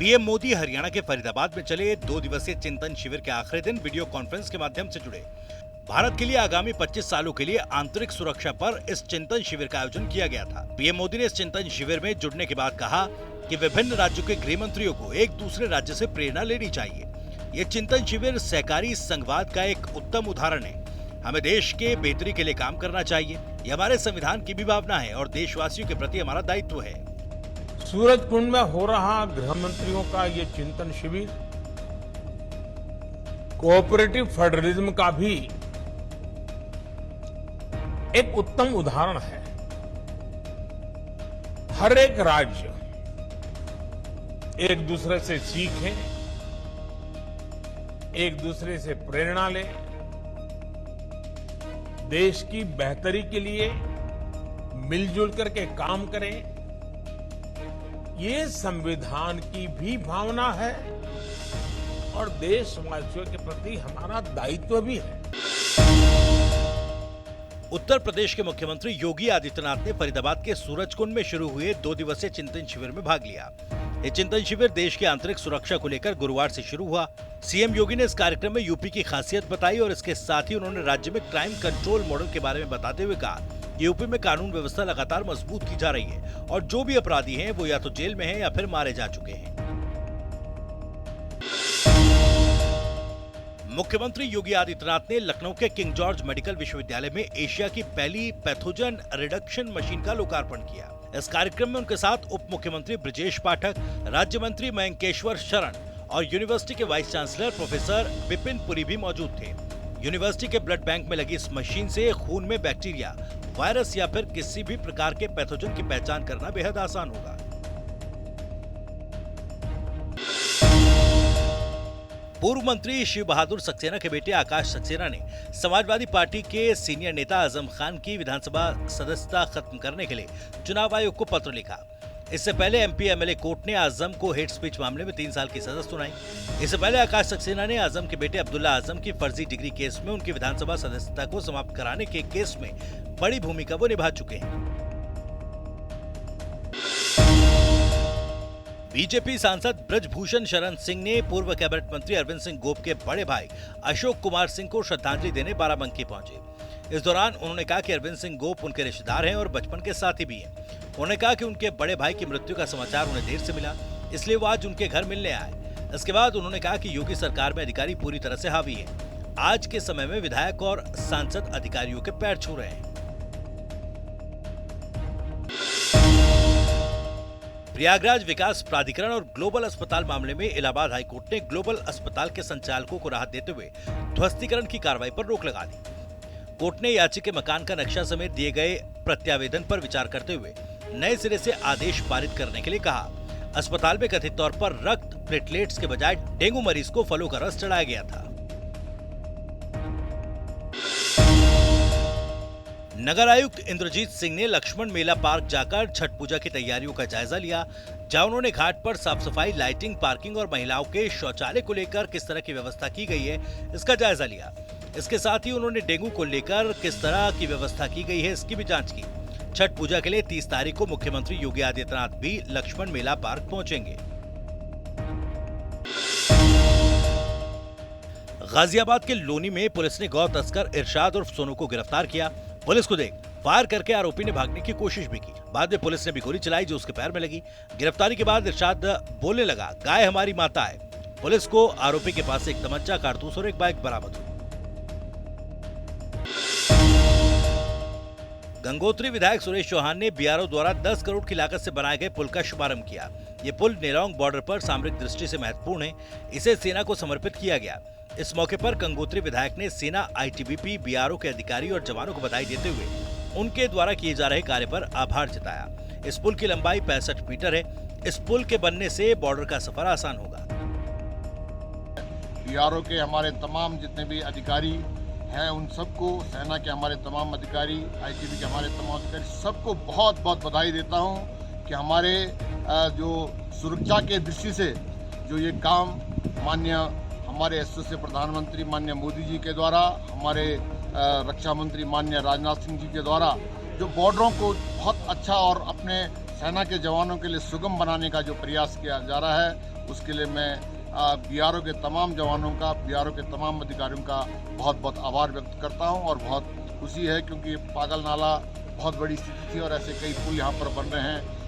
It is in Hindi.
पीएम मोदी हरियाणा के फरीदाबाद में चले 2 दिवसीय चिंतन शिविर के आखिरी दिन वीडियो कॉन्फ्रेंस के माध्यम से जुड़े। भारत के लिए आगामी 25 सालों के लिए आंतरिक सुरक्षा पर इस चिंतन शिविर का आयोजन किया गया था। पीएम मोदी ने इस चिंतन शिविर में जुड़ने के बाद कहा कि विभिन्न राज्यों के गृह मंत्रियों को एक दूसरे राज्य से प्रेरणा लेनी चाहिए। ये चिंतन शिविर सहकारी संघवाद का एक उत्तम उदाहरण है। हमें देश के बेहतरी के लिए काम करना चाहिए। ये हमारे संविधान की भी भावना है और देशवासियों के प्रति हमारा दायित्व है। सूरजकुंड में हो रहा गृह मंत्रियों का ये चिंतन शिविर कोऑपरेटिव फेडरलिज्म का भी एक उत्तम उदाहरण है। हर एक राज्य एक दूसरे से सीखे, एक दूसरे से प्रेरणा ले, देश की बेहतरी के लिए मिलजुल करके काम करें। ये संविधान की भी भावना है और देशवासियों के प्रति हमारा दायित्व भी है। उत्तर प्रदेश के मुख्यमंत्री योगी आदित्यनाथ ने फरीदाबाद के सूरजकुंड में शुरू हुए 2 दिवसीय चिंतन शिविर में भाग लिया। ये चिंतन शिविर देश की आंतरिक सुरक्षा को लेकर गुरुवार से शुरू हुआ। सीएम योगी ने इस कार्यक्रम में यूपी की खासियत बताई और इसके साथ ही उन्होंने राज्य में क्राइम कंट्रोल मॉडल के बारे में बताते हुए कहा कि यूपी में कानून व्यवस्था लगातार मजबूत की जा रही है और जो भी अपराधी हैं वो या तो जेल में हैं या फिर मारे जा चुके हैं। मुख्यमंत्री योगी आदित्यनाथ ने लखनऊ के किंग जॉर्ज मेडिकल विश्वविद्यालय में एशिया की पहली पैथोजन रिडक्शन मशीन का लोकार्पण किया। इस कार्यक्रम में उनके साथ उप मुख्यमंत्री ब्रजेश पाठक, राज्य मंत्री मयंकेश्वर शरण और यूनिवर्सिटी के vice chancellor professor Vipin Puri भी मौजूद थे। यूनिवर्सिटी के ब्लड बैंक में लगी इस मशीन से खून में बैक्टीरिया, वायरस या फिर किसी भी प्रकार के पैथोजन की पहचान करना बेहद आसान होगा। पूर्व मंत्री शिव बहादुर सक्सेना के बेटे आकाश सक्सेना ने समाजवादी पार्टी के सीनियर नेता आजम खान की विधानसभा सदस्यता खत्म करने के लिए चुनाव आयोग को पत्र लिखा। इससे पहले एमपी एमएलए कोर्ट ने आजम को हेट स्पीच मामले में 3 साल की सजा सुनाई। इससे पहले आकाश सक्सेना ने आजम के बेटे अब्दुल्ला आजम की फर्जी डिग्री केस में उनकी विधानसभा सदस्यता को समाप्त कराने के केस में बड़ी भूमिका वो निभा चुके हैं। बीजेपी सांसद ब्रजभूषण शरण सिंह ने पूर्व कैबिनेट मंत्री अरविंद सिंह गोप के बड़े भाई अशोक कुमार सिंह को श्रद्धांजलि देने बाराबंकी पहुंचे। इस दौरान उन्होंने कहा कि अरविंद सिंह गोप उनके रिश्तेदार हैं और बचपन के साथी भी हैं। उन्होंने कहा कि उनके बड़े भाई की मृत्यु का समाचार उन्हें देर से मिला, इसलिए वो आज उनके घर मिलने आए। इसके बाद उन्होंने कहा कि योगी सरकार में अधिकारी पूरी तरह से हावी है। आज के समय में विधायक और सांसद अधिकारियों के पैर छू रहे हैं। प्रयागराज विकास प्राधिकरण और ग्लोबल अस्पताल मामले में इलाहाबाद हाईकोर्ट ने ग्लोबल अस्पताल के संचालकों को राहत देते हुए ध्वस्तीकरण की कार्रवाई पर रोक लगा दी। कोर्ट ने याची के मकान का नक्शा समेत दिए गए प्रत्यावेदन पर विचार करते हुए नए सिरे से आदेश पारित करने के लिए कहा। अस्पताल में कथित तौर पर रक्त प्लेटलेट्स के बजाय डेंगू मरीज को फलों का रस चढ़ाया गया था। नगर आयुक्त इंद्रजीत सिंह ने लक्ष्मण मेला पार्क जाकर छठ पूजा की तैयारियों का जायजा लिया, जहां उन्होंने घाट पर साफ सफाई, लाइटिंग, पार्किंग और महिलाओं के शौचालय को लेकर किस तरह की व्यवस्था की गई है इसका जायजा लिया। इसके साथ ही उन्होंने डेंगू को लेकर किस तरह की व्यवस्था की गई है इसकी भी जांच की। छठ पूजा के लिए 30 तारीख को मुख्यमंत्री योगी आदित्यनाथ भी लक्ष्मण मेला पार्क पहुंचेंगे। गाजियाबाद के लोनी में पुलिस ने गौ तस्कर इरशाद उर्फ सोनू को गिरफ्तार किया। पुलिस को देख फायर करके आरोपी ने भागने की कोशिश भी की। बाद में पुलिस ने भी गोली चलाई जो उसके पैर में लगी। गिरफ्तारी के बाद इरशाद बोलने लगा, गाय हमारी माता है। पुलिस को आरोपी के पास से एक तमंचा, कारतूस और एक बाइक बरामद हुई। गंगोत्री विधायक सुरेश चौहान ने बीआरओ द्वारा 10 करोड़ की लागत से बनाए गए पुल का शुभारंभ किया। ये पुल नेरौंग बॉर्डर पर सामरिक दृष्टि से महत्वपूर्ण है। इसे सेना को समर्पित किया गया। इस मौके पर गंगोत्री विधायक ने सेना, आईटीबीपी, बीआरओ के अधिकारी और जवानों को बधाई देते हुए उनके द्वारा किए जा रहे कार्य पर आभार जताया। इस पुल की लंबाई 65 मीटर है। इस पुल के बनने से बॉर्डर का सफर आसान होगा। बीआरओ के हमारे तमाम जितने भी अधिकारी हैं उन सबको, सेना के हमारे तमाम अधिकारी, आईटीबी के हमारे तमाम अधिकारी, सबको बहुत बहुत बधाई देता हूं कि हमारे जो सुरक्षा के दृष्टि से जो ये काम माननीय हमारे यशस्वी प्रधानमंत्री माननीय मोदी जी के द्वारा, हमारे रक्षा मंत्री माननीय राजनाथ सिंह जी के द्वारा जो बॉर्डरों को बहुत अच्छा और अपने सेना के जवानों के लिए सुगम बनाने का जो प्रयास किया जा रहा है, उसके लिए मैं बीआरओ के तमाम जवानों का, बीआरओ के तमाम अधिकारियों का बहुत बहुत आभार व्यक्त करता हूं और बहुत खुशी है, क्योंकि पागल नाला बहुत बड़ी स्थिति थी और ऐसे कई पुल यहाँ पर बन रहे हैं